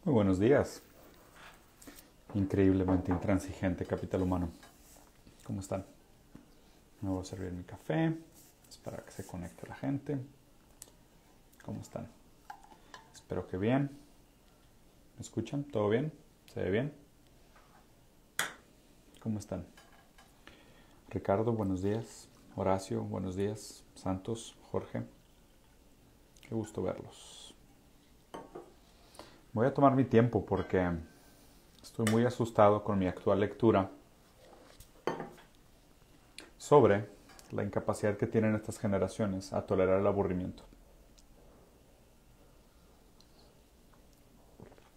Muy buenos días. Increíblemente intransigente capital humano. ¿Cómo están? Me voy a servir mi café. Espero que se conecte la gente. ¿Cómo están? Espero que bien. ¿Me escuchan? ¿Todo bien? ¿Se ve bien? ¿Cómo están? Ricardo, buenos días. Horacio, buenos días. Santos, Jorge. Qué gusto verlos. Voy a tomar mi tiempo porque estoy muy asustado con mi actual lectura sobre la incapacidad que tienen estas generaciones a tolerar el aburrimiento.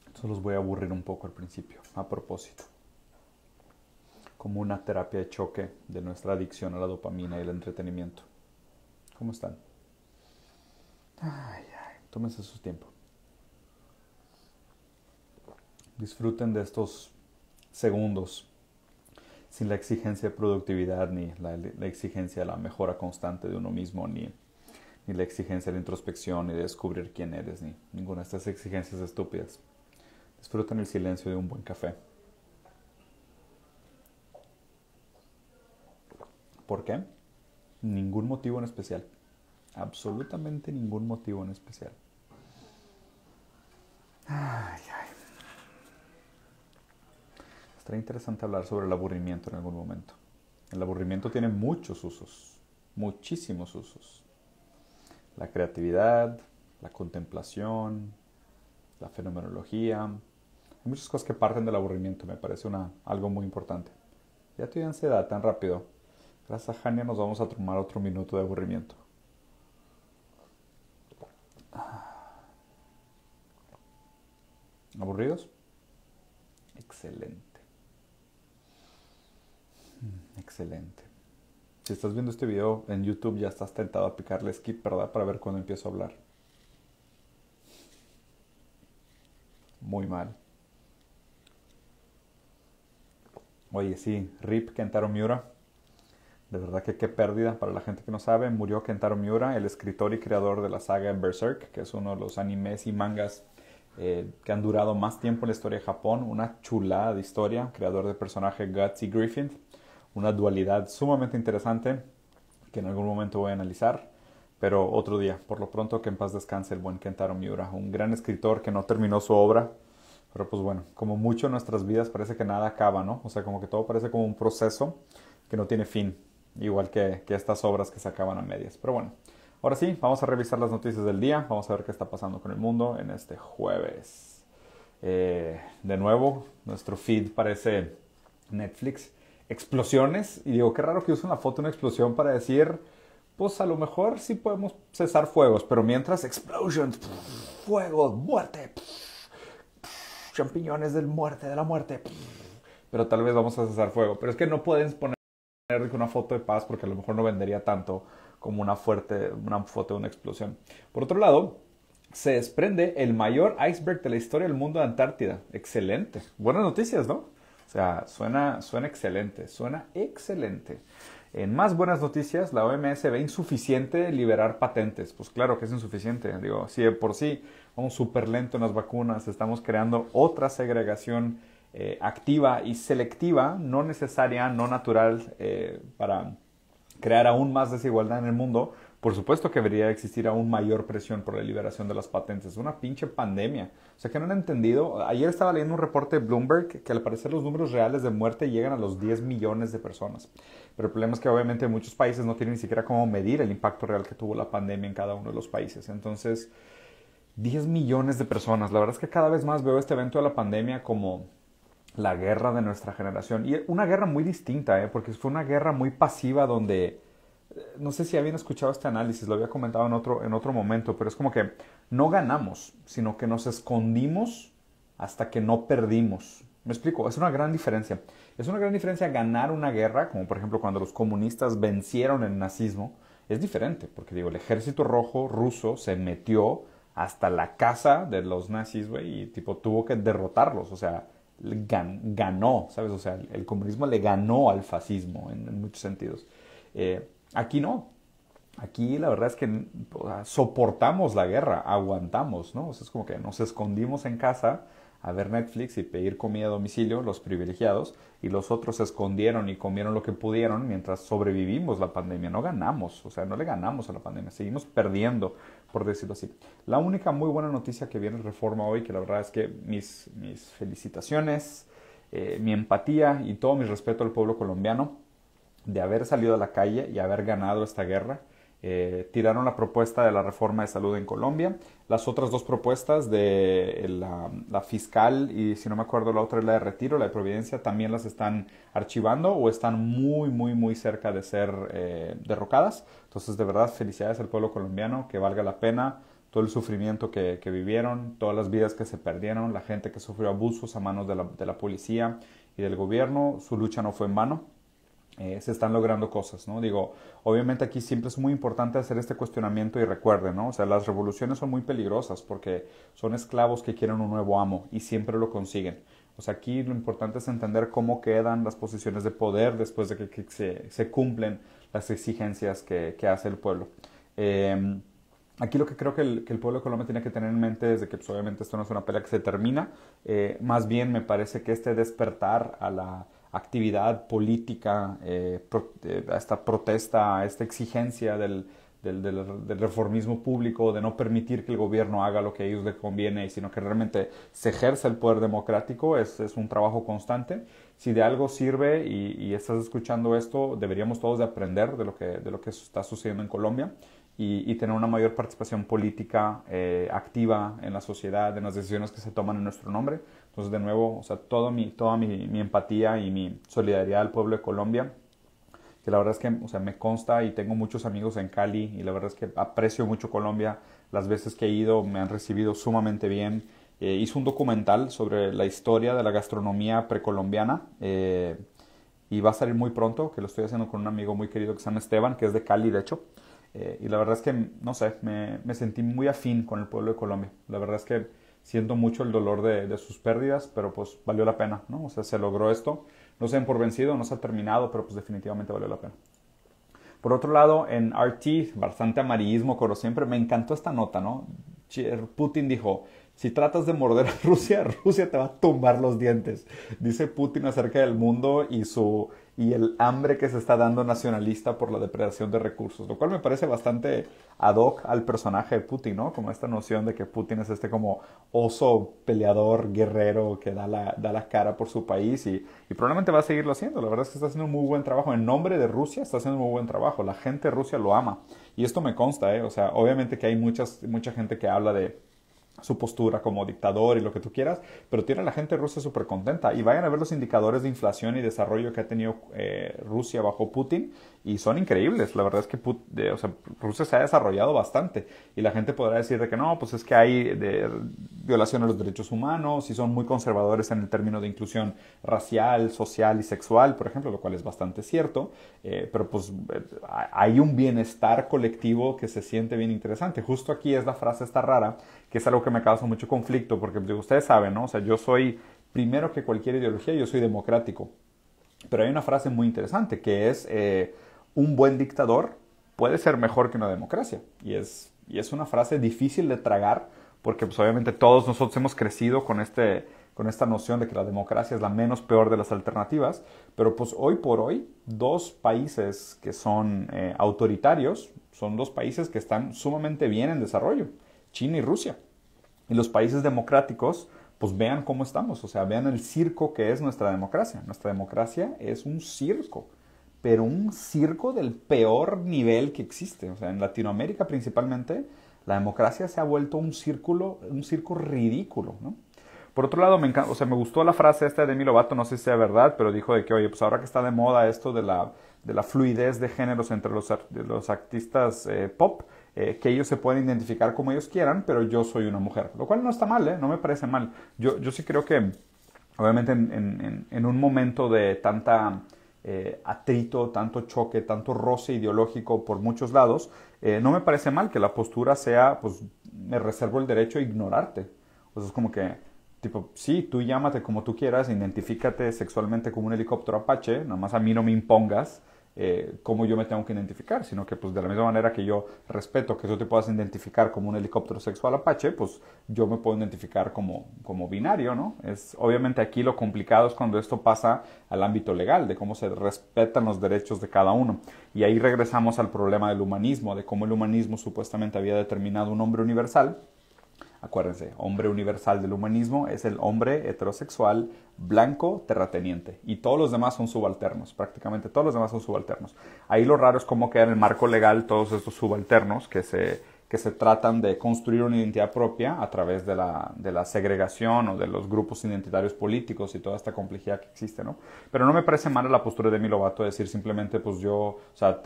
Entonces los voy a aburrir un poco al principio, a propósito, como una terapia de choque de nuestra adicción a la dopamina y el entretenimiento. ¿Cómo están? Tómense su tiempo. Disfruten de estos segundos sin la exigencia de productividad, ni la exigencia de la mejora constante de uno mismo, ni la exigencia de la introspección, ni de descubrir quién eres, ni ninguna de estas exigencias estúpidas. Disfruten el silencio de un buen café. ¿Por qué? Ningún motivo en especial. Absolutamente ningún motivo en especial. Será interesante hablar sobre el aburrimiento en algún momento. El aburrimiento tiene muchos usos, muchísimos usos. La creatividad, la contemplación, la fenomenología. Hay muchas cosas que parten del aburrimiento, me parece algo muy importante. Ya estoy en ansiedad tan rápido. Gracias a Jania nos vamos a tomar otro minuto de aburrimiento. ¿Aburridos? Excelente. Excelente. Si estás viendo este video en YouTube ya estás tentado a picarle skip, ¿verdad? Para ver cuándo empiezo a hablar. Muy mal. Oye, sí, RIP Kentaro Miura. De verdad que qué pérdida para la gente que no sabe. Murió Kentaro Miura, el escritor y creador de la saga Berserk, que es uno de los animes y mangas que han durado más tiempo en la historia de Japón. Una chulada de historia, creador del personaje Guts y Griffith. Una dualidad sumamente interesante que en algún momento voy a analizar, pero otro día. Por lo pronto, que en paz descanse el buen Kentaro Miura, un gran escritor que no terminó su obra, pero pues bueno, como mucho en nuestras vidas parece que nada acaba, ¿no? O sea, como que todo parece como un proceso que no tiene fin, igual que estas obras que se acaban a medias. Pero bueno, ahora sí, vamos a revisar las noticias del día, vamos a ver qué está pasando con el mundo en este jueves. De nuevo, nuestro feed parece Netflix. Explosiones, y digo, qué raro que usen la foto de una explosión para decir, pues a lo mejor sí podemos cesar fuegos, pero mientras, explosions, fuego, muerte, champiñones de la muerte, pero tal vez vamos a cesar fuego. Pero es que no pueden poner una foto de paz porque a lo mejor no vendería tanto como una foto de una explosión. Por otro lado, se desprende el mayor iceberg de la historia del mundo de Antártida. Excelente. Buenas noticias, ¿no? O sea, suena excelente, suena excelente. En más buenas noticias, la OMS ve insuficiente liberar patentes. Pues claro que es insuficiente. Digo, si de por sí vamos súper lento en las vacunas, estamos creando otra segregación activa y selectiva, no necesaria, no natural, para crear aún más desigualdad en el mundo. Por supuesto que debería existir aún mayor presión por la liberación de las patentes. Es una pinche pandemia. O sea, que no han entendido. Ayer estaba leyendo un reporte de Bloomberg que al parecer los números reales de muerte llegan a los 10 millones de personas. Pero el problema es que obviamente muchos países no tienen ni siquiera cómo medir el impacto real que tuvo la pandemia en cada uno de los países. Entonces, 10 millones de personas. La verdad es que cada vez más veo este evento de la pandemia como la guerra de nuestra generación. Y una guerra muy distinta, porque fue una guerra muy pasiva donde... No sé si habían escuchado este análisis, lo había comentado en otro momento, pero es como que no ganamos, sino que nos escondimos hasta que no perdimos. ¿Me explico? Es una gran diferencia. Es una gran diferencia ganar una guerra, como por ejemplo cuando los comunistas vencieron el nazismo. Es diferente, porque digo, el ejército rojo ruso se metió hasta la casa de los nazis, güey, y tipo tuvo que derrotarlos, o sea, ganó, ¿sabes? O sea, el comunismo le ganó al fascismo en muchos sentidos. Aquí no. Aquí la verdad es que o sea, soportamos la guerra, aguantamos, ¿no? O sea, es como que nos escondimos en casa a ver Netflix y pedir comida a domicilio, los privilegiados, y los otros se escondieron y comieron lo que pudieron mientras sobrevivimos la pandemia. No ganamos, o sea, no le ganamos a la pandemia, seguimos perdiendo, por decirlo así. La única muy buena noticia que viene en Reforma hoy, que la verdad es que mis felicitaciones, mi empatía y todo mi respeto al pueblo colombiano de haber salido a la calle y haber ganado esta guerra. Tiraron la propuesta de la reforma de salud en Colombia, las otras dos propuestas de la fiscal y si no me acuerdo la otra es la de retiro, la de Providencia, también las están archivando o están muy cerca de ser derrocadas. Entonces de verdad felicidades al pueblo colombiano, que valga la pena todo el sufrimiento que vivieron, todas las vidas que se perdieron, la gente que sufrió abusos a manos de la policía y del gobierno, su lucha no fue en vano. Se están logrando cosas, ¿no? Digo, obviamente aquí siempre es muy importante hacer este cuestionamiento y recuerden, ¿no? O sea, las revoluciones son muy peligrosas porque son esclavos que quieren un nuevo amo y siempre lo consiguen. O sea, aquí lo importante es entender cómo quedan las posiciones de poder después de que se cumplen las exigencias que hace el pueblo. Aquí lo que creo que el pueblo de Colombia tiene que tener en mente es de que pues, obviamente esto no es una pelea que se termina, más bien me parece que este despertar a la actividad política, a esta protesta, a esta exigencia del reformismo público, de no permitir que el gobierno haga lo que a ellos les conviene, sino que realmente se ejerza el poder democrático, es un trabajo constante. Si de algo sirve y estás escuchando esto, deberíamos todos de aprender de lo que está sucediendo en Colombia y tener una mayor participación política activa en la sociedad, en las decisiones que se toman en nuestro nombre. Entonces, de nuevo, o sea, toda mi empatía y mi solidaridad al pueblo de Colombia, que la verdad es que, o sea, me consta y tengo muchos amigos en Cali y la verdad es que aprecio mucho Colombia. Las veces que he ido me han recibido sumamente bien. Hice un documental sobre la historia de la gastronomía precolombiana y va a salir muy pronto, que lo estoy haciendo con un amigo muy querido que se llama Esteban, que es de Cali, de hecho. Y la verdad es que, no sé, me sentí muy afín con el pueblo de Colombia. La verdad es que siento mucho el dolor de sus pérdidas, pero pues valió la pena, ¿no? O sea, se logró esto. No se den por vencido, no se ha terminado, pero pues definitivamente valió la pena. Por otro lado, en RT, bastante amarillismo, como siempre, me encantó esta nota, ¿no? Putin dijo, si tratas de morder a Rusia, Rusia te va a tumbar los dientes. Dice Putin acerca del mundo y el hambre que se está dando nacionalista por la depredación de recursos, lo cual me parece bastante ad hoc al personaje de Putin, ¿no? Como esta noción de que Putin es este como oso peleador, guerrero, que da la cara por su país y probablemente va a seguirlo haciendo. La verdad es que está haciendo un muy buen trabajo. En nombre de Rusia está haciendo un muy buen trabajo. La gente de Rusia lo ama. Y esto me consta, ¿eh? O sea, obviamente que hay mucha gente que habla de su postura como dictador y lo que tú quieras, pero tiene a la gente rusa súper contenta y vayan a ver los indicadores de inflación y desarrollo que ha tenido Rusia bajo Putin y son increíbles. La verdad es que o sea, Rusia se ha desarrollado bastante y la gente podrá decir de que no, pues es que hay violación a los derechos humanos y son muy conservadores en el término de inclusión racial, social y sexual, por ejemplo, lo cual es bastante cierto, pero pues hay un bienestar colectivo que se siente bien interesante. Justo aquí es la frase esta rara, que es algo que me causa mucho conflicto, porque ustedes saben, ¿no? O sea, yo soy, primero que cualquier ideología, yo soy democrático. Pero hay una frase muy interesante, que es, un buen dictador puede ser mejor que una democracia. Y es una frase difícil de tragar, porque pues obviamente todos nosotros hemos crecido con esta noción de que la democracia es la menos peor de las alternativas, pero pues hoy por hoy, dos países que son autoritarios, son dos países que están sumamente bien en desarrollo. China y Rusia. Y los países democráticos, pues vean cómo estamos, o sea, vean el circo que es nuestra democracia. Nuestra democracia es un circo, pero un circo del peor nivel que existe. O sea, en Latinoamérica principalmente, la democracia se ha vuelto un circo ridículo, ¿no? Por otro lado, o sea, me gustó la frase esta de Demi Lovato, no sé si sea verdad, pero dijo de que, oye, pues ahora que está de moda esto de la fluidez de géneros entre los artistas pop, que ellos se pueden identificar como ellos quieran, pero yo soy una mujer. Lo cual no está mal, no me parece mal. Yo sí creo que, obviamente, en un momento de tanta atrito, tanto choque, tanto roce ideológico por muchos lados, no me parece mal que la postura sea, pues, me reservo el derecho a ignorarte. O sea, es como que, tipo, sí, tú llámate como tú quieras, identifícate sexualmente como un helicóptero Apache, nada más a mí no me impongas cómo yo me tengo que identificar, sino que pues de la misma manera que yo respeto que tú te puedas identificar como un helicóptero sexual Apache, pues yo me puedo identificar como binario, ¿no? Obviamente aquí lo complicado es cuando esto pasa al ámbito legal, de cómo se respetan los derechos de cada uno. Y ahí regresamos al problema del humanismo, de cómo el humanismo supuestamente había determinado un hombre universal. Acuérdense, hombre universal del humanismo es el hombre heterosexual, blanco, terrateniente. Y todos los demás son subalternos, prácticamente todos los demás son subalternos. Ahí lo raro es cómo queda en el marco legal todos estos subalternos que se tratan de construir una identidad propia a través de la segregación o de los grupos identitarios políticos y toda esta complejidad que existe, ¿no? Pero no me parece mala la postura de Demi Lovato de decir simplemente, pues yo, o sea,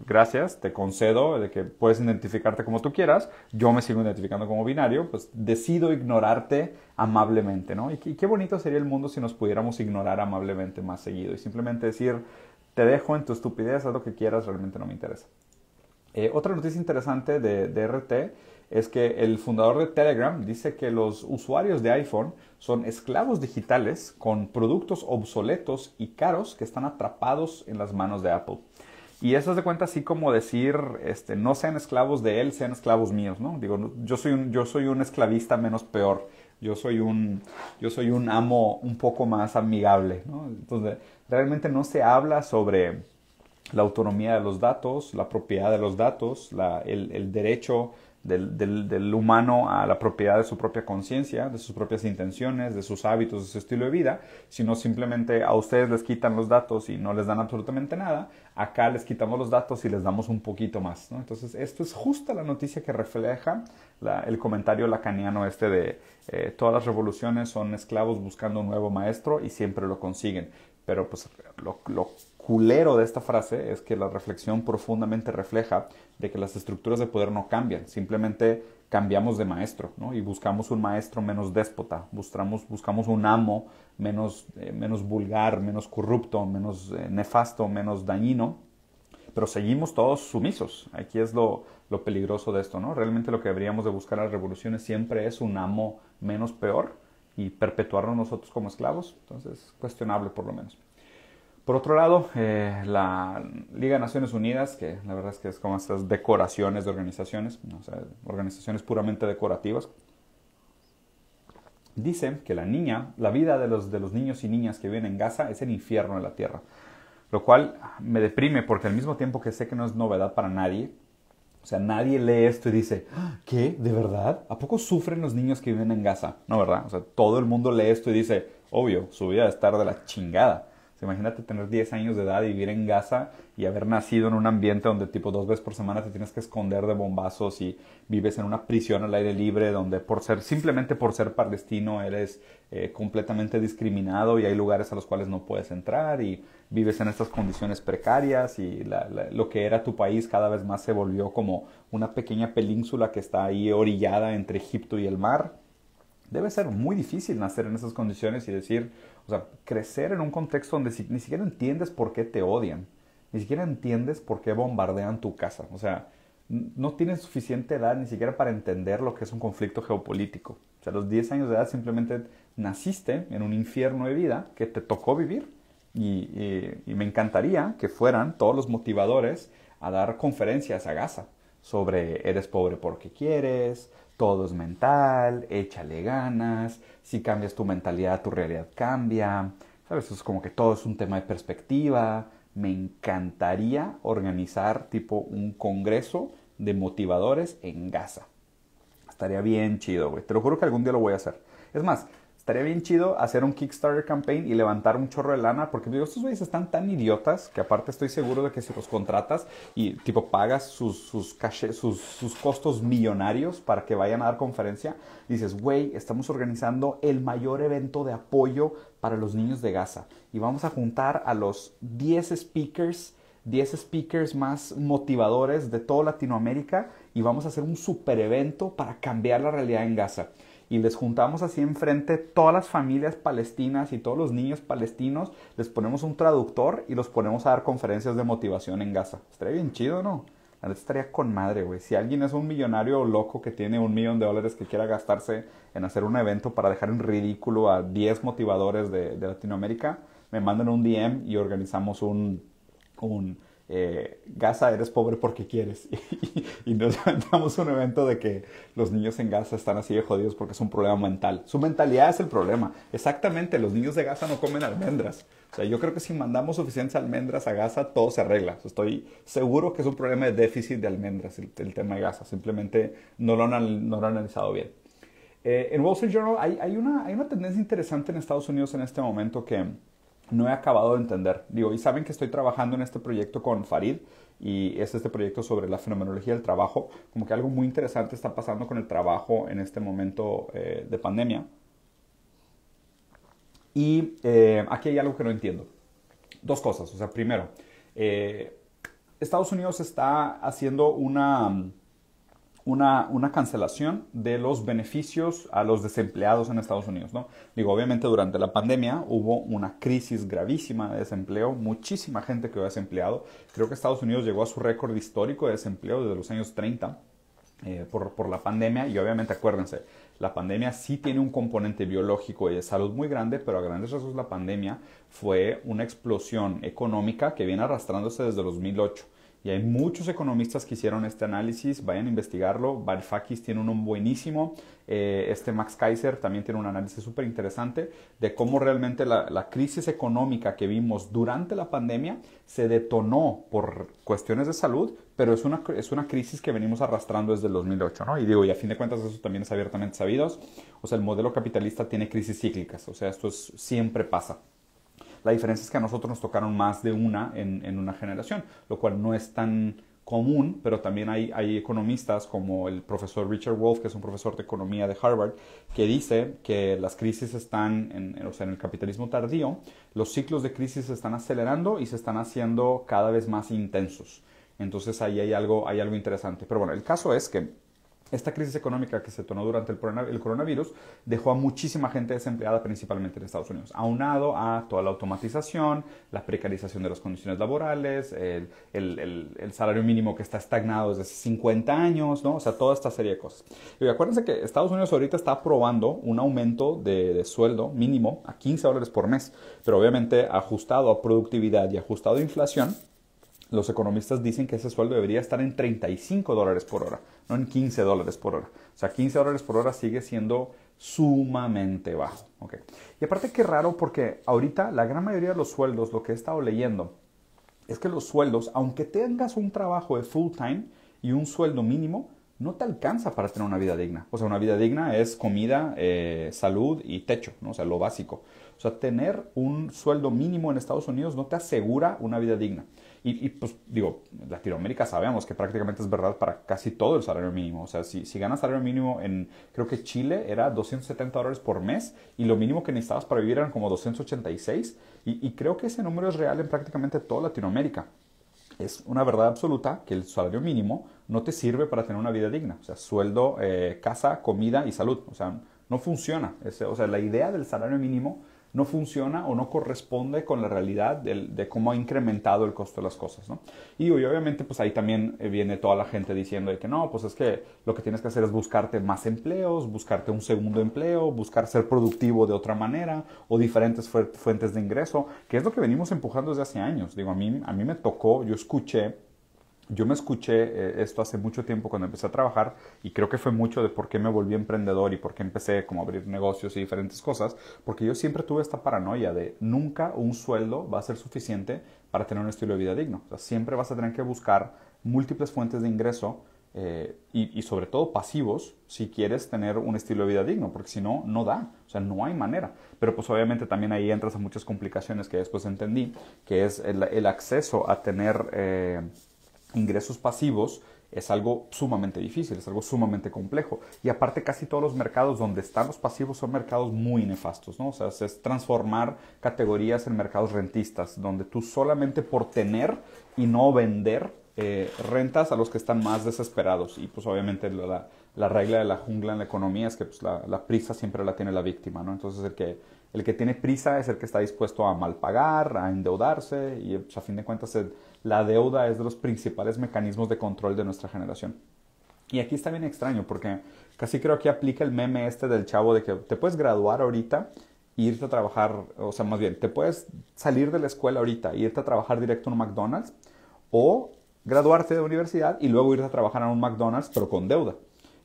gracias, te concedo de que puedes identificarte como tú quieras, yo me sigo identificando como binario, pues decido ignorarte amablemente, ¿no? Y qué bonito sería el mundo si nos pudiéramos ignorar amablemente más seguido y simplemente decir, te dejo en tu estupidez, haz lo que quieras, realmente no me interesa. Otra noticia interesante de RT es que el fundador de Telegram dice que los usuarios de iPhone son esclavos digitales con productos obsoletos y caros que están atrapados en las manos de Apple. Y eso es de cuenta así como decir, no sean esclavos de él, sean esclavos míos, ¿no? Digo, yo soy un esclavista menos peor. Yo soy un amo un poco más amigable, ¿no? Entonces, realmente no se habla sobre la autonomía de los datos, la propiedad de los datos, el derecho del humano a la propiedad de su propia conciencia, de sus propias intenciones, de sus hábitos, de su estilo de vida, sino simplemente a ustedes les quitan los datos y no les dan absolutamente nada, acá les quitamos los datos y les damos un poquito más, ¿no? Entonces esto es justo la noticia que refleja el comentario lacaniano de todas las revoluciones son esclavos buscando un nuevo maestro y siempre lo consiguen. Pero pues lo culero de esta frase es que la reflexión profundamente refleja de que las estructuras de poder no cambian, simplemente cambiamos de maestro, ¿no? Y buscamos un maestro menos déspota, buscamos un amo menos vulgar, menos corrupto, menos nefasto, menos dañino, pero seguimos todos sumisos. Aquí es lo peligroso de esto, ¿no? Realmente lo que deberíamos de buscar a las revoluciones siempre es un amo menos peor y perpetuarnos nosotros como esclavos. Entonces, cuestionable por lo menos. Por otro lado, la Liga de Naciones Unidas, que la verdad es que es como estas decoraciones de organizaciones, o sea, organizaciones puramente decorativas, dice que la vida de los niños y niñas que viven en Gaza es el infierno de la tierra. Lo cual me deprime porque al mismo tiempo que sé que no es novedad para nadie, o sea, nadie lee esto y dice, ¿qué? ¿De verdad? ¿A poco sufren los niños que viven en Gaza? No, ¿verdad? O sea, todo el mundo lee esto y dice, obvio, su vida debe estar de la chingada. O sea, imagínate tener 10 años de edad y vivir en Gaza y haber nacido en un ambiente donde tipo 2 veces por semana te tienes que esconder de bombazos y vives en una prisión al aire libre donde simplemente por ser palestino eres completamente discriminado y hay lugares a los cuales no puedes entrar y vives en estas condiciones precarias y lo que era tu país cada vez más se volvió como una pequeña península que está ahí orillada entre Egipto y el mar. Debe ser muy difícil nacer en esas condiciones y decir, o sea, crecer en un contexto donde ni siquiera entiendes por qué te odian, ni siquiera entiendes por qué bombardean tu casa. O sea, no tienes suficiente edad ni siquiera para entender lo que es un conflicto geopolítico. O sea, a los 10 años de edad simplemente naciste en un infierno de vida que te tocó vivir. Y me encantaría que fueran todos los motivadores a dar conferencias a Gaza sobre eres pobre porque quieres, todo es mental, échale ganas, si cambias tu mentalidad, tu realidad cambia, ¿sabes? Es como que todo es un tema de perspectiva. Me encantaría organizar tipo un congreso de motivadores en Gaza. Estaría bien chido, güey. Te lo juro que algún día lo voy a hacer. Es más, estaría bien chido hacer un Kickstarter campaign y levantar un chorro de lana, porque digo, estos güeyes están tan idiotas que aparte estoy seguro de que si los contratas y tipo pagas sus costos millonarios para que vayan a dar conferencia, dices, güey, estamos organizando el mayor evento de apoyo para los niños de Gaza y vamos a juntar a los 10 speakers más motivadores de toda Latinoamérica y vamos a hacer un super evento para cambiar la realidad en Gaza. Y les juntamos así enfrente todas las familias palestinas y todos los niños palestinos, les ponemos un traductor y los ponemos a dar conferencias de motivación en Gaza. Estaría bien chido, ¿no? La neta estaría con madre, güey. Si alguien es un millonario loco que tiene $1 millón que quiera gastarse en hacer un evento para dejar en ridículo a 10 motivadores de Latinoamérica, me mandan un DM y organizamos un un Gaza, eres pobre porque quieres. Y nos inventamos un evento de que los niños en Gaza están así de jodidos porque es un problema mental. Su mentalidad es el problema. Exactamente, los niños de Gaza no comen almendras. O sea, yo creo que si mandamos suficientes almendras a Gaza, todo se arregla. O sea, estoy seguro que es un problema de déficit de almendras el tema de Gaza. Simplemente no lo han analizado bien. En Wall Street Journal hay una tendencia interesante en Estados Unidos en este momento que no he acabado de entender. Digo, y saben que estoy trabajando en este proyecto con Farid y es este proyecto sobre la fenomenología del trabajo. Como que algo muy interesante está pasando con el trabajo en este momento de pandemia. Y aquí hay algo que no entiendo. Dos cosas. O sea, primero, Estados Unidos está haciendo una cancelación de los beneficios a los desempleados en Estados Unidos, ¿no? Digo, obviamente durante la pandemia hubo una crisis gravísima de desempleo, muchísima gente quedó desempleado. Creo que Estados Unidos llegó a su récord histórico de desempleo desde los años 30 por la pandemia y obviamente acuérdense, la pandemia sí tiene un componente biológico y de salud muy grande, pero a grandes rasgos la pandemia fue una explosión económica que viene arrastrándose desde 2008. Y hay muchos economistas que hicieron este análisis, vayan a investigarlo. Varoufakis tiene uno buenísimo, Max Kaiser también tiene un análisis súper interesante de cómo realmente la crisis económica que vimos durante la pandemia se detonó por cuestiones de salud, pero es una crisis que venimos arrastrando desde el 2008, ¿no? Y digo, y a fin de cuentas eso también es abiertamente sabido. O sea, el modelo capitalista tiene crisis cíclicas, o sea, siempre pasa. La diferencia es que a nosotros nos tocaron más de una en una generación, lo cual no es tan común, pero también hay economistas como el profesor Richard Wolff, que es un profesor de economía de Harvard, que dice que las crisis están, o sea, en el capitalismo tardío, los ciclos de crisis se están acelerando y se están haciendo cada vez más intensos. Entonces ahí hay algo interesante. Pero bueno, el caso es que esta crisis económica que se detonó durante el coronavirus dejó a muchísima gente desempleada, principalmente en Estados Unidos, aunado a toda la automatización, la precarización de las condiciones laborales, el salario mínimo que está estagnado desde hace 50 años, ¿no? O sea, toda esta serie de cosas. Y acuérdense que Estados Unidos ahorita está aprobando un aumento de sueldo mínimo a $15 por mes, pero obviamente ajustado a productividad y ajustado a inflación. Los economistas dicen que ese sueldo debería estar en $35 por hora, no en $15 por hora. O sea, $15 por hora sigue siendo sumamente bajo. Okay. Y aparte qué raro porque ahorita la gran mayoría de los sueldos, lo que he estado leyendo, es que los sueldos, aunque tengas un trabajo de full time y un sueldo mínimo, no te alcanza para tener una vida digna. O sea, una vida digna es comida, salud y techo, ¿no? O sea, lo básico. O sea, tener un sueldo mínimo en Estados Unidos no te asegura una vida digna. Y pues digo, en Latinoamérica sabemos que prácticamente es verdad para casi todo el salario mínimo. O sea, si ganas salario mínimo creo que Chile era $270 por mes y lo mínimo que necesitabas para vivir eran como 286 y creo que ese número es real en prácticamente toda Latinoamérica. Es una verdad absoluta que el salario mínimo no te sirve para tener una vida digna. O sea, sueldo, casa, comida y salud. O sea, no funciona. O sea, la idea del salario mínimo no funciona o no corresponde con la realidad de cómo ha incrementado el costo de las cosas, ¿no? Y obviamente pues ahí también viene toda la gente diciendo de que no, pues es que lo que tienes que hacer es buscarte más empleos, buscarte un segundo empleo, buscar ser productivo de otra manera o diferentes fuentes de ingreso, que es lo que venimos empujando desde hace años. Digo, a mí me tocó, yo me escuché esto hace mucho tiempo cuando empecé a trabajar y creo que fue mucho de por qué me volví emprendedor y por qué empecé como a abrir negocios y diferentes cosas, porque yo siempre tuve esta paranoia de nunca un sueldo va a ser suficiente para tener un estilo de vida digno. O sea, siempre vas a tener que buscar múltiples fuentes de ingreso y sobre todo pasivos si quieres tener un estilo de vida digno, porque si no, no da, o sea, no hay manera. Pero pues obviamente también ahí entras a muchas complicaciones que después entendí, que es el acceso a tener ingresos pasivos es algo sumamente difícil, es algo sumamente complejo. Y aparte casi todos los mercados donde están los pasivos son mercados muy nefastos, ¿no? O sea, es transformar categorías en mercados rentistas, donde tú solamente por tener y no vender rentas a los que están más desesperados. Y pues obviamente la regla de la jungla en la economía es que pues, la prisa siempre la tiene la víctima, ¿no? Entonces el que tiene prisa es el que está dispuesto a malpagar, a endeudarse y pues, a fin de cuentas la deuda es de los principales mecanismos de control de nuestra generación. Y aquí está bien extraño porque casi creo que aplica el meme este del chavo de que te puedes graduar ahorita irte a trabajar, o sea, más bien, te puedes salir de la escuela ahorita e irte a trabajar directo en un McDonald's o graduarte de universidad y luego irte a trabajar en un McDonald's pero con deuda.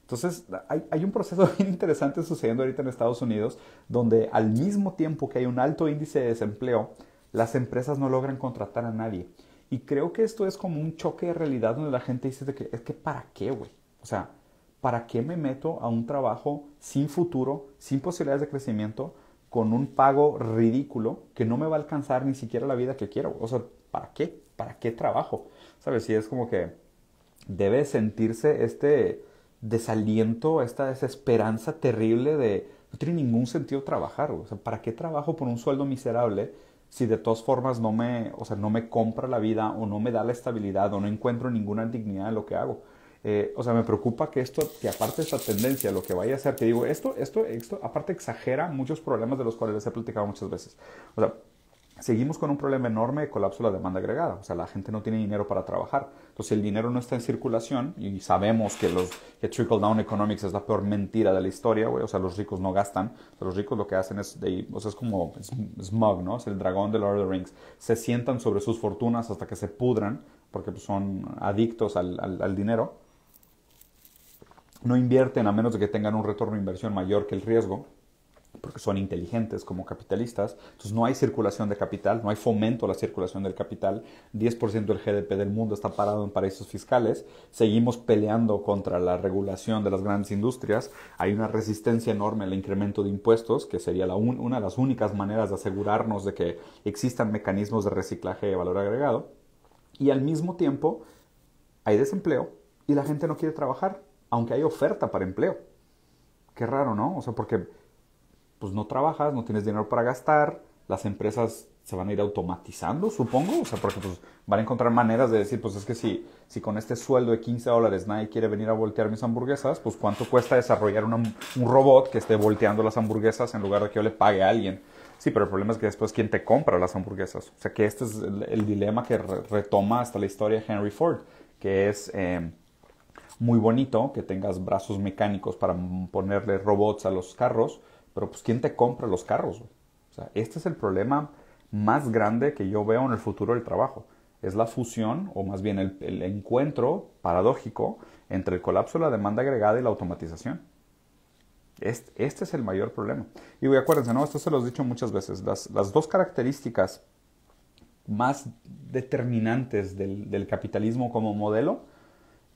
Entonces, hay un proceso bien interesante sucediendo ahorita en Estados Unidos donde al mismo tiempo que hay un alto índice de desempleo, las empresas no logran contratar a nadie. Y creo que esto es como un choque de realidad donde la gente dice de que es que ¿para qué, güey? O sea, ¿para qué me meto a un trabajo sin futuro, sin posibilidades de crecimiento, con un pago ridículo que no me va a alcanzar ni siquiera la vida que quiero? O sea, ¿para qué? ¿Para qué trabajo? ¿Sabes? Y es como que debe sentirse este desaliento, esta desesperanza terrible de no tiene ningún sentido trabajar. O sea, ¿para qué trabajo por un sueldo miserable si de todas formas no me, o sea, no me compra la vida o no me da la estabilidad o no encuentro ninguna dignidad en lo que hago? O sea, me preocupa que esto, que aparte de esta tendencia, lo que vaya a hacer, que digo, esto aparte exagera muchos problemas de los cuales les he platicado muchas veces. O sea, seguimos con un problema enorme de colapso de la demanda agregada. O sea, la gente no tiene dinero para trabajar. Entonces, si el dinero no está en circulación, y sabemos que trickle-down economics es la peor mentira de la historia, güey. O sea, los ricos no gastan. O sea, los ricos lo que hacen es, o sea, es como Smug, ¿no? Es el dragón de Lord of the Rings. Se sientan sobre sus fortunas hasta que se pudran, porque pues, son adictos al dinero. No invierten a menos de que tengan un retorno de inversión mayor que el riesgo, porque son inteligentes como capitalistas. Entonces no hay circulación de capital, no hay fomento a la circulación del capital. 10% del GDP del mundo está parado en paraísos fiscales. Seguimos peleando contra la regulación de las grandes industrias. Hay una resistencia enorme al incremento de impuestos, que sería una de las únicas maneras de asegurarnos de que existan mecanismos de reciclaje de valor agregado. Y al mismo tiempo hay desempleo y la gente no quiere trabajar, aunque hay oferta para empleo. Qué raro, ¿no? O sea, porque pues no trabajas, no tienes dinero para gastar, las empresas se van a ir automatizando, supongo, o sea, porque pues van a encontrar maneras de decir, pues es que si con este sueldo de $15 nadie quiere venir a voltear mis hamburguesas, pues cuánto cuesta desarrollar un robot que esté volteando las hamburguesas en lugar de que yo le pague a alguien. Sí, pero el problema es que después quién te compra las hamburguesas. O sea, que este es el dilema que retoma hasta la historia de Henry Ford, que es muy bonito que tengas brazos mecánicos para ponerle robots a los carros, pero pues ¿quién te compra los carros? O sea, este es el problema más grande que yo veo en el futuro del trabajo. Es la fusión, o más bien el encuentro paradójico entre el colapso de la demanda agregada y la automatización. Este es el mayor problema. Y acuérdense, ¿no? Esto se lo he dicho muchas veces. Las dos características más determinantes del capitalismo como modelo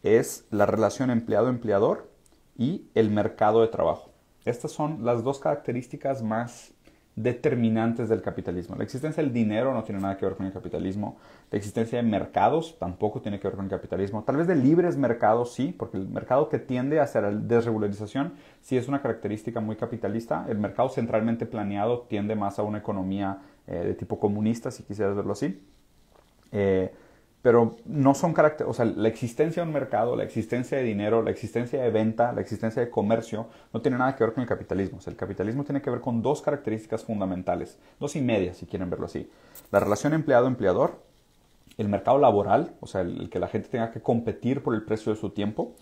es la relación empleado-empleador y el mercado de trabajo. Estas son las dos características más determinantes del capitalismo. La existencia del dinero no tiene nada que ver con el capitalismo. La existencia de mercados tampoco tiene que ver con el capitalismo. Tal vez de libres mercados sí, porque el mercado que tiende hacia la desregularización sí es una característica muy capitalista. El mercado centralmente planeado tiende más a una economía de tipo comunista, si quisieras verlo así. Pero no son caracteres, o sea, la existencia de un mercado, la existencia de dinero, la existencia de venta, la existencia de comercio, no tiene nada que ver con el capitalismo. O sea, el capitalismo tiene que ver con dos características fundamentales, dos y media, si quieren verlo así. La relación empleado-empleador, el mercado laboral, o sea, el que la gente tenga que competir por el precio de su tiempo,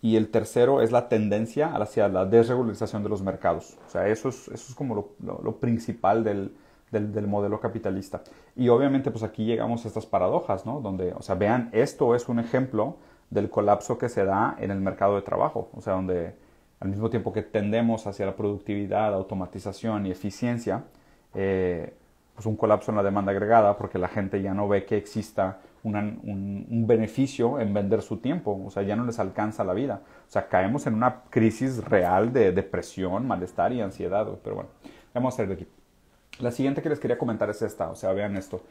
y el tercero es la tendencia hacia la desregularización de los mercados. O sea, eso es como lo principal del modelo capitalista. Y obviamente pues aquí llegamos a estas paradojas, ¿no? Donde, o sea, vean, esto es un ejemplo del colapso que se da en el mercado de trabajo. O sea, donde al mismo tiempo que tendemos hacia la productividad, automatización y eficiencia, pues un colapso en la demanda agregada porque la gente ya no ve que exista un beneficio en vender su tiempo. O sea, ya no les alcanza la vida. O sea, caemos en una crisis real de depresión, malestar y ansiedad. Pero bueno, vamos a salir de aquí. La siguiente que les quería comentar es esta, o sea, vean esto,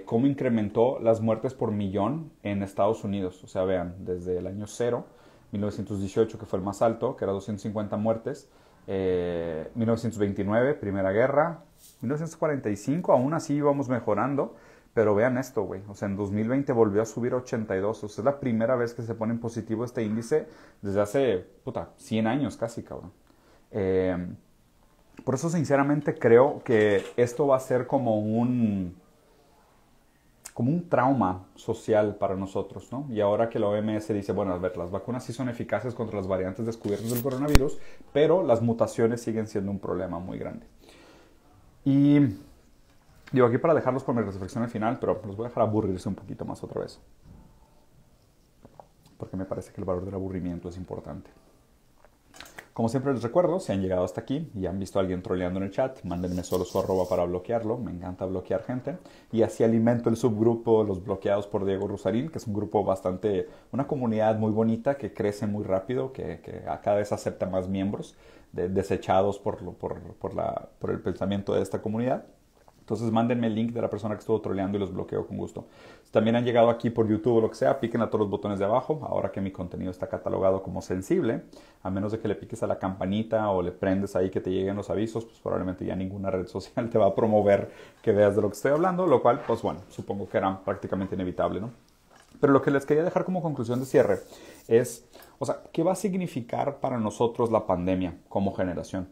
cómo incrementó las muertes por millón en Estados Unidos, o sea, vean, desde el año 0, 1918, que fue el más alto, que era 250 muertes, 1929, Primera Guerra, 1945, aún así íbamos mejorando, pero vean esto, güey, o sea, en 2020 volvió a subir 82, o sea, es la primera vez que se pone en positivo este índice desde hace, 100 años casi, cabrón. Por eso sinceramente creo que esto va a ser como un trauma social para nosotros, ¿no? Y ahora que la OMS dice, bueno, a ver, las vacunas sí son eficaces contra las variantes descubiertas del coronavirus, pero las mutaciones siguen siendo un problema muy grande. Y digo aquí para dejarlos con mi reflexión al final, pero los voy a dejar aburrirse un poquito más otra vez. Porque me parece que el valor del aburrimiento es importante. Como siempre les recuerdo, si han llegado hasta aquí y han visto a alguien troleando en el chat, mándenme solo su arroba para bloquearlo. Me encanta bloquear gente. Y así alimento el subgrupo Los Bloqueados por Diego Rusarín, que es un grupo bastante, una comunidad muy bonita que crece muy rápido, que cada vez acepta más miembros desechados por el pensamiento de esta comunidad. Entonces mándenme el link de la persona que estuvo troleando y los bloqueo con gusto. Si también han llegado aquí por YouTube o lo que sea, piquen a todos los botones de abajo. Ahora que mi contenido está catalogado como sensible, a menos de que le piques a la campanita o le prendes ahí que te lleguen los avisos, pues probablemente ya ninguna red social te va a promover que veas de lo que estoy hablando, lo cual, pues bueno, supongo que era prácticamente inevitable, ¿no? Pero lo que les quería dejar como conclusión de cierre es, o sea, ¿qué va a significar para nosotros la pandemia como generación?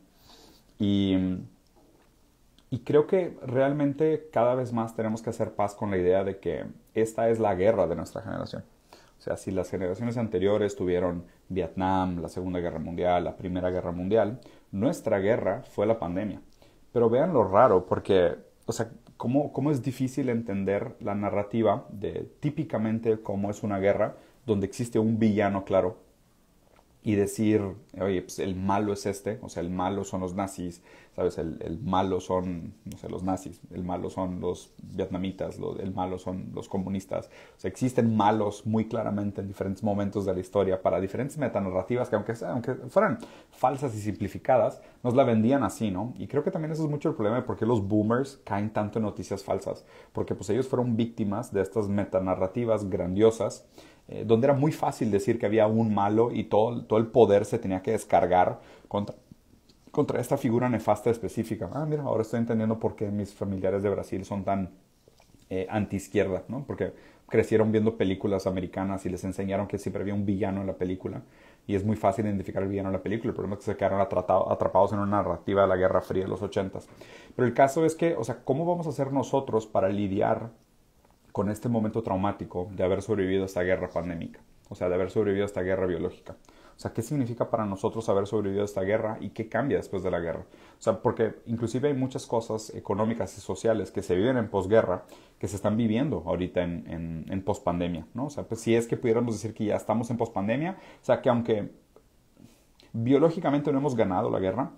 Y creo que realmente cada vez más tenemos que hacer paz con la idea de que esta es la guerra de nuestra generación. O sea, si las generaciones anteriores tuvieron Vietnam, la Segunda Guerra Mundial, la Primera Guerra Mundial, nuestra guerra fue la pandemia. Pero vean lo raro, porque, o sea, cómo es difícil entender la narrativa de típicamente cómo es una guerra donde existe un villano claro y decir, oye, pues el malo es este, o sea, el malo son los nazis, ¿sabes? El malo son, no sé, los nazis, el malo son los vietnamitas, el malo son los comunistas. O sea, existen malos muy claramente en diferentes momentos de la historia para diferentes metanarrativas que aunque fueran falsas y simplificadas, nos la vendían así, ¿no? Y creo que también eso es mucho el problema de por qué los boomers caen tanto en noticias falsas, porque pues ellos fueron víctimas de estas metanarrativas grandiosas donde era muy fácil decir que había un malo y todo el poder se tenía que descargar contra esta figura nefasta específica. Ah, mira, ahora estoy entendiendo por qué mis familiares de Brasil son tan anti-izquierda, ¿no? Porque crecieron viendo películas americanas y les enseñaron que siempre había un villano en la película y es muy fácil identificar el villano en la película. El problema es que se quedaron atrapados en una narrativa de la Guerra Fría de los 80s. Pero el caso es que, o sea, ¿cómo vamos a hacer nosotros para lidiar con este momento traumático de haber sobrevivido a esta guerra pandémica? O sea, de haber sobrevivido a esta guerra biológica. O sea, ¿qué significa para nosotros haber sobrevivido a esta guerra y qué cambia después de la guerra? O sea, porque inclusive hay muchas cosas económicas y sociales que se viven en posguerra que se están viviendo ahorita en pospandemia, ¿no? O sea, pues si es que pudiéramos decir que ya estamos en pospandemia, o sea, que aunque biológicamente no hemos ganado la guerra,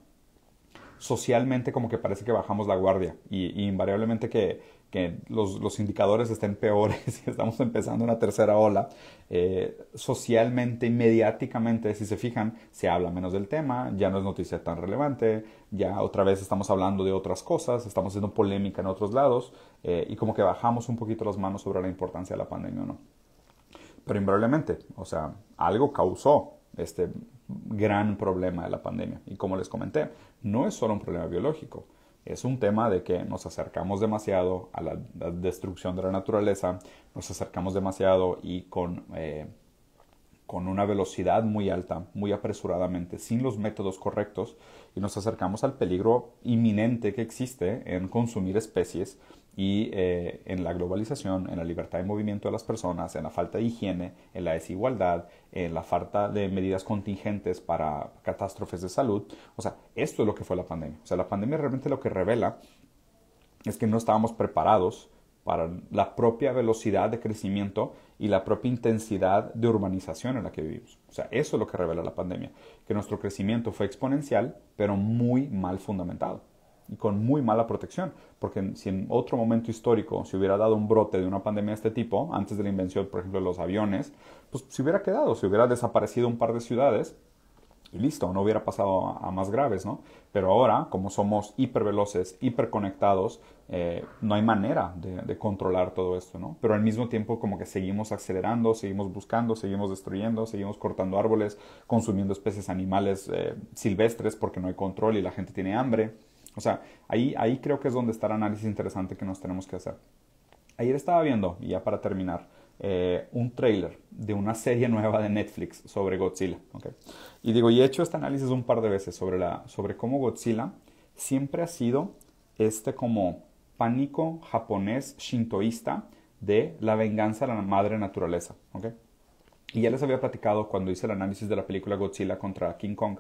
socialmente como que parece que bajamos la guardia y invariablemente que los indicadores estén peores y estamos empezando una tercera ola, socialmente y mediáticamente, si se fijan, se habla menos del tema, ya no es noticia tan relevante, ya otra vez estamos hablando de otras cosas, estamos haciendo polémica en otros lados y como que bajamos un poquito las manos sobre la importancia de la pandemia o no. Pero invariablemente, o sea, algo causó este gran problema de la pandemia. Y como les comenté, no es solo un problema biológico, es un tema de que nos acercamos demasiado a la destrucción de la naturaleza, nos acercamos demasiado y con una velocidad muy alta, muy apresuradamente, sin los métodos correctos, y nos acercamos al peligro inminente que existe en consumir especies y en la globalización, en la libertad de movimiento de las personas, en la falta de higiene, en la desigualdad, en la falta de medidas contingentes para catástrofes de salud. O sea, esto es lo que fue la pandemia. O sea, la pandemia realmente lo que revela es que no estábamos preparados para la propia velocidad de crecimiento y la propia intensidad de urbanización en la que vivimos. O sea, eso es lo que revela la pandemia, que nuestro crecimiento fue exponencial, pero muy mal fundamentado y con muy mala protección, porque si en otro momento histórico se hubiera dado un brote de una pandemia de este tipo, antes de la invención, por ejemplo, de los aviones, pues se hubiera quedado, se hubiera desaparecido un par de ciudades y listo, no hubiera pasado a más graves, ¿no? Pero ahora, como somos hiperveloces, hiperconectados, no hay manera de controlar todo esto, ¿no? Pero al mismo tiempo como que seguimos acelerando, seguimos buscando, seguimos destruyendo, seguimos cortando árboles, consumiendo especies animales silvestres porque no hay control y la gente tiene hambre. O sea, ahí creo que es donde está el análisis interesante que nos tenemos que hacer. Ayer estaba viendo, y ya para terminar, un trailer de una serie nueva de Netflix sobre Godzilla. ¿Okay? Y digo, y he hecho este análisis un par de veces sobre cómo Godzilla siempre ha sido este como pánico japonés shintoísta de la venganza de la madre naturaleza. ¿Okay? Y ya les había platicado cuando hice el análisis de la película Godzilla contra King Kong,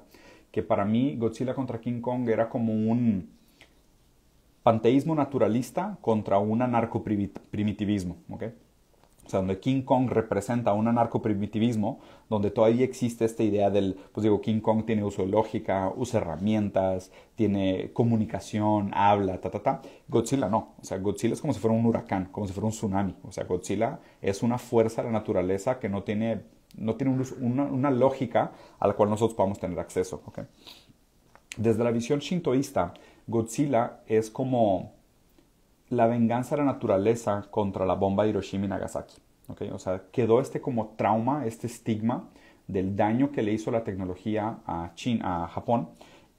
que para mí Godzilla contra King Kong era como panteísmo naturalista contra un anarcoprimitivismo, ¿ok? O sea, donde King Kong representa un anarcoprimitivismo, donde todavía existe esta idea del, pues digo, King Kong tiene uso de lógica, usa herramientas, tiene comunicación, habla, ta, ta, ta. Godzilla no. O sea, Godzilla es como si fuera un huracán, como si fuera un tsunami. O sea, Godzilla es una fuerza de la naturaleza que no tiene una lógica a la cual nosotros podamos tener acceso, ¿ok? Desde la visión shintoísta, Godzilla es como la venganza de la naturaleza contra la bomba de Hiroshima y Nagasaki. ¿Okay? O sea, quedó este como trauma, este estigma del daño que le hizo la tecnología a Japón.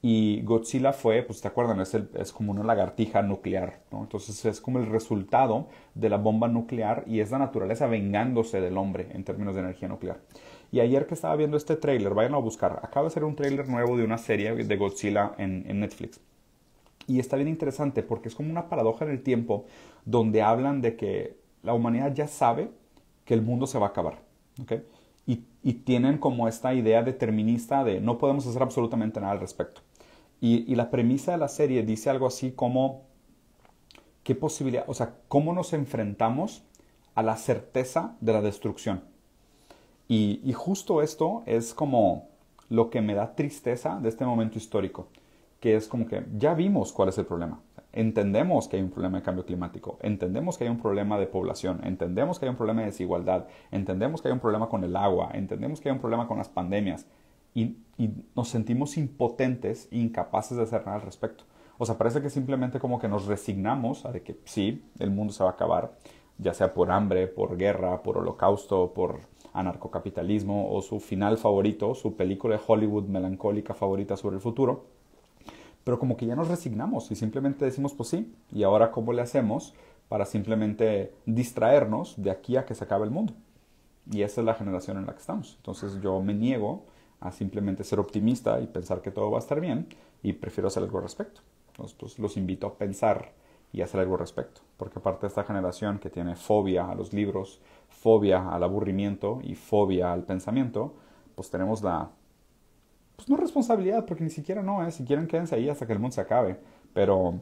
Y Godzilla fue, pues te acuerdan, es como una lagartija nuclear, ¿no? Entonces es como el resultado de la bomba nuclear y es la naturaleza vengándose del hombre en términos de energía nuclear. Y ayer que estaba viendo este tráiler, vayan a buscar, acaba de ser un tráiler nuevo de una serie de Godzilla en Netflix. Y está bien interesante porque es como una paradoja en el tiempo donde hablan de que la humanidad ya sabe que el mundo se va a acabar. ¿Okay? Y tienen como esta idea determinista de no podemos hacer absolutamente nada al respecto. Y la premisa de la serie dice algo así como qué posibilidad, o sea, cómo nos enfrentamos a la certeza de la destrucción. Y justo esto es como lo que me da tristeza de este momento histórico, que es como que ya vimos cuál es el problema. Entendemos que hay un problema de cambio climático, entendemos que hay un problema de población, entendemos que hay un problema de desigualdad, entendemos que hay un problema con el agua, entendemos que hay un problema con las pandemias y nos sentimos impotentes e incapaces de hacer nada al respecto. O sea, parece que simplemente como que nos resignamos a de que sí, el mundo se va a acabar, ya sea por hambre, por guerra, por holocausto, por anarcocapitalismo o su final favorito, su película de Hollywood melancólica favorita sobre el futuro. Pero como que ya nos resignamos y simplemente decimos, pues sí, ¿y ahora cómo le hacemos para simplemente distraernos de aquí a que se acabe el mundo? Y esa es la generación en la que estamos. Entonces yo me niego a simplemente ser optimista y pensar que todo va a estar bien y prefiero hacer algo al respecto. Entonces pues, los invito a pensar y hacer algo al respecto. Porque aparte de esta generación que tiene fobia a los libros, fobia al aburrimiento y fobia al pensamiento, pues tenemos la pues no responsabilidad, porque ni siquiera no, si quieren quédense ahí hasta que el mundo se acabe, pero,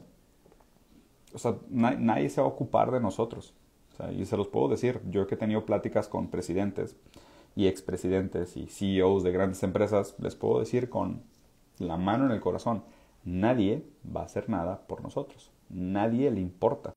o sea, nadie se va a ocupar de nosotros, o sea, y se los puedo decir, yo que he tenido pláticas con presidentes y expresidentes y CEOs de grandes empresas, les puedo decir con la mano en el corazón, nadie va a hacer nada por nosotros, nadie le importa.